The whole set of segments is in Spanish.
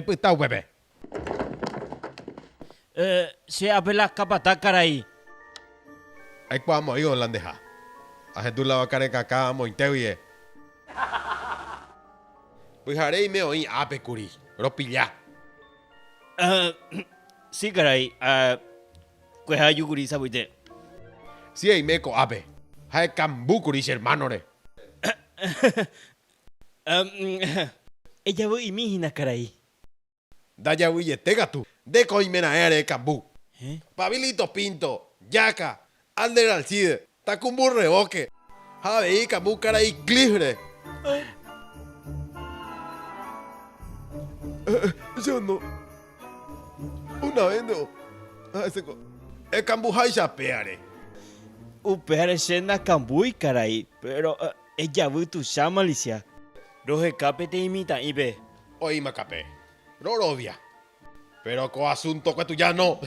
Epitao bebé. Se apela capata caray. Ahí podamos ir holandeja. A gente la vaca de caca mointewie. Pues haré y me oí ape curi. Ropilla. Sí caray. Pues hay yuguri sabuite. Si hay meco ape. Hay cambu curi hermano re. Ella voy y mijina caray. Daya huye tega tú. De coimena ere cambu. Pabilito Pinto. Yaca. Alder Alcide. Tacumbu reboque. Javeí cambu cara y clifre. Yo no. Una vez no. El cambu hay chapeare. Upere shena cambui caray. Pero ella voy tu chama Alicia. Los escape te imita y ve. Oí macapé. Rorovia. Pero con asunto que tú ya no.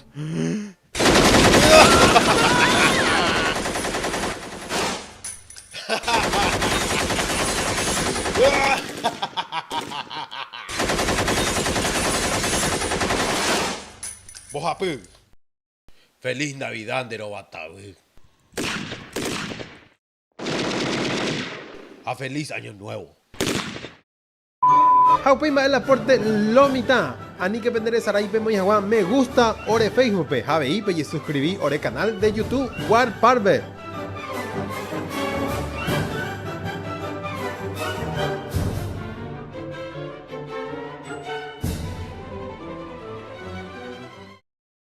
Bojapú. Feliz Navidad de Novatabú. A feliz año nuevo. Haupima el aporte lomita. Ani que vender sarai pe me gusta ore Facebook pe. Jabe y suscribí ore canal de YouTube War Parve.